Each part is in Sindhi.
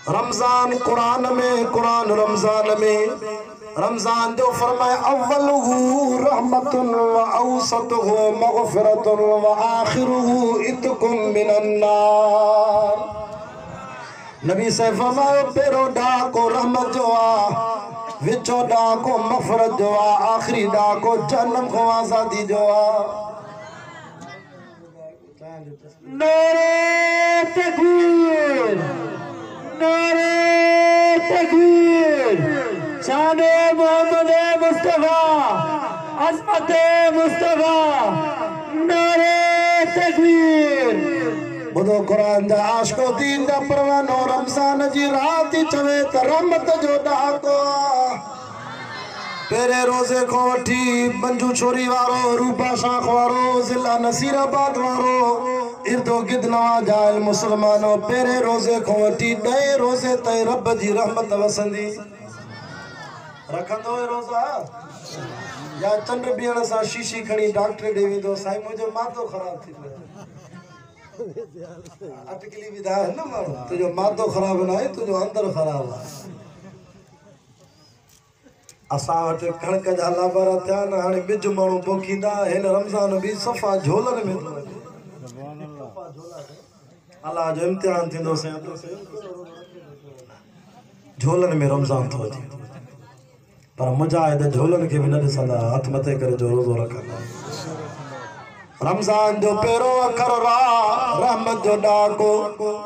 رمضان قرآن میں، قرآن رمضان میں، رمضان جو فرمائے اولہ رحمت و اوسطہ مغفرت و آخرہ اتقم من النار. نبی سے فرمائے پیرو ڈاکو رحمت جو آ، وچو ڈاکو مغفرت جو آ، آخری ڈاکو جہنم کو آزادی جو آ. نعرہ تکبیر، نعرہ تکبیر، شان محمد مصطفیٰ، عظمت مصطفیٰ، نعرہ تکبیر. بدو قرآن دا عاشقو دین دا پروانو رمضان جی راتی چوے تا رحمت جو ڈاکو. پیرے روزے کو وٹھی بنجو چھوری وارو، روپا شاخ وارو، ضلع نصیر آباد وارو، اردو گد نوا جائل مسلمانو. پیرے روزے کو وٹھی ڈے روزے تے رب جی رحمت وسندی. رکھن دو روزہ یا چند بیان سا شیشی کھڑی ڈاکٹر ڈیوی دو سائی مجھے ماتو خراب تھی اٹکلی بھی دا ہے نا مارو. تو جو ماتو خراب نہ ہے تو جو اندر خراب ہے. اساں وٹ کھڑک جا لابارا تھیا نا ہانے بج مانو پوکھیندا ہن رمضان بھی صفا جھولن میں تو اللہ جو امتحان تھیندو سے جھولن میں رمضان تھو جی. پر مجاہد جھولن کے بھی نہ ڈسندا ہاتھ متے کرے جو روزو رکھندا. رمضان جو پیرو اکھر را رحمت جو ڈاکو،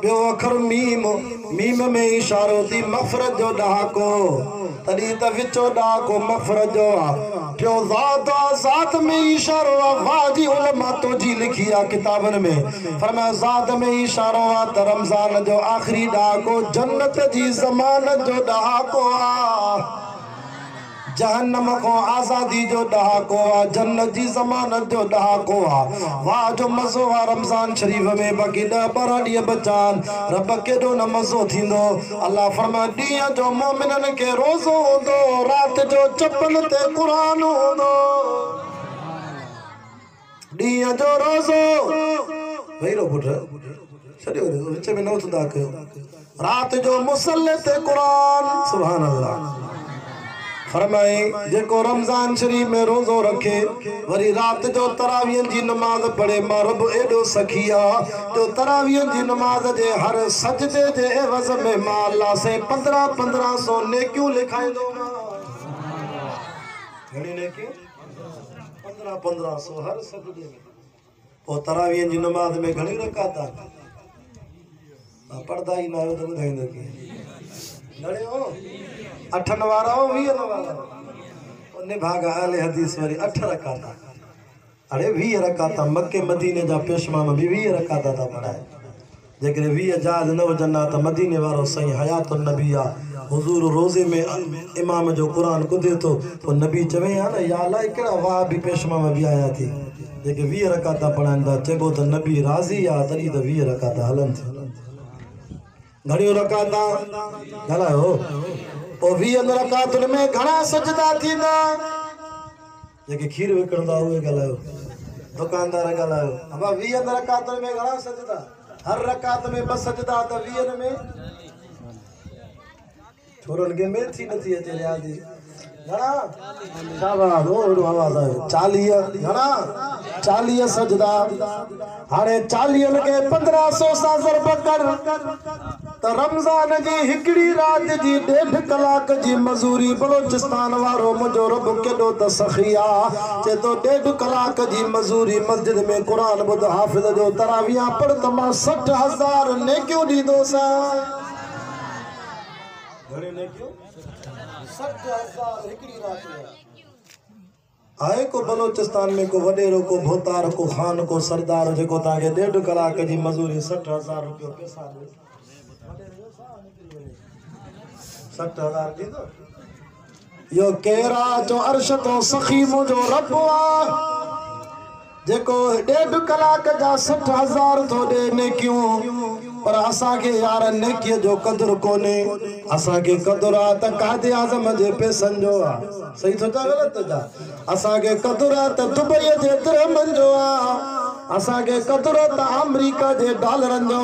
بیو اکھر میم، میم میں اشارو تھی مغفرت جو ڈاکو. تڑی تا وچو ڈاکو مغفرت جو آ، پیو ذات ذات میں اشارو آ. واجی علماء تو جی لکھیا کتابن میں فرمایا ذات میں اشارو آ. تا رمضان جو آخری ڈاکو جنت جی زمانت جو ڈاکو آ. جہنم کو آزادی جو ڈاکو آ، جنت جی زمانت جو ڈاکو آ. واہ جو مزو آ رمضان شریف میں باقی ڈا بارا ڈیہ بچان رب کے دو نہ مزو تھیندو. اللہ فرما ڈیہ جو مومنن کے روزو دو، رات جو چپل تے قرآن دو. ڈیہ جو روزو وہی رو پھٹ رہا شریف وچے میں نوت دا کے رات جو مسلح تے قرآن. سبحان اللہ. فرمائے جیکو رمضان شریف میں روزو رکھے وری رات جو تراویحن جی نماز پڑھے ماں رب ایڈو سکھیا جو تراویحن جی نماز جے ہر سجدے جے عوض میں ماں اللہ سے 1500 نیکیوں لکھائے دو. گھڑی نیکیوں 1500 ہر سجدے میں. وہ تراویحن جی نماز میں گھڑی رکھاتا پڑھتا ہی نہ ہو تو بدھائیں دے گھڑی ہو 8 نوارا ہو 20 نوارا ہو. انہیں بھاگا آل حدیث واری 8 رکھاتا. ارے 20 رکھاتا مکہ مدینے جا پیشما میں بھی 20 رکھاتا تھا پڑھائے. لیکن 20 جاز نو جنہ تا مدینے وارو صحیح حیات النبیہ حضور روزے میں امام جو قرآن کو دے تو نبی چویں آنا یا اللہ اکڑا واہ بھی پیشما میں بھی آیا تھی. لیکن 20 رکھاتا پڑھائیں دا چگو تا نبی راضی یا تری تا 20 رکھاتا حلن تھی. گھڑیوں رکھاتا گھڑا ہو او 20 رکعتن میں گھڑا سجدہ تھی نا. لیکن کھیر وکڑدا ہوئے گلائیو دکاندار گلائیو ابا 20 رکعتن میں گھڑا سجدہ ہر رکعت میں بس سجدہ تا 20 میں چھوڑن کے میں تھی نہ تھی اچھے ریاضی گھڑا شاباد ہو آواز آئے 40 گھڑا 40 سجدہ ہانے 40 کے 1500 سا ضرب کر تا رمضان جی ہکڑی رات جی 1.5 کلاک جی مزوری بلوچستان وارو مجھو رب کے دو تا سخیا چے تو 1.5 کلاک جی مزوری مسجد میں قرآن بدھ حافظ جو تراویاں پڑھ تما 60,000 نیکیوں دی دو سا. گھڑے نیکیوں 60,000 ہکڑی رات میں آئے کو بلوچستان میں کو وڈیرو کو بھوتار کو خان کو سردار جے کو تاکہ 1.5 کلاک جی مزوری 60,000 روپیوں پیسہ دے 60,000 دی دو. یو کیرا جو عرش تو سخیم جو رب آ جے کو 1.5 کلاک جا 60,000 تو دے نیکیوں. پر اساں کے یار نیکی جو قدر کونے اساں کے قدر آتا قائد اعظم جے پیسن جو آ صحیح سوچا غلط جا اساں کے قدر آتا دبئی جے درہمن جو آ اساں کے قدرت امریکہ دے ڈالرن جو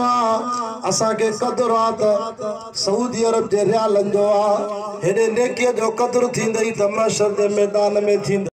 اساں کے قدرت سعودی عرب دے ریالن جو ہنے نیکی جو قدر تھیندئی تے محشر دے میدان میں تھیندئی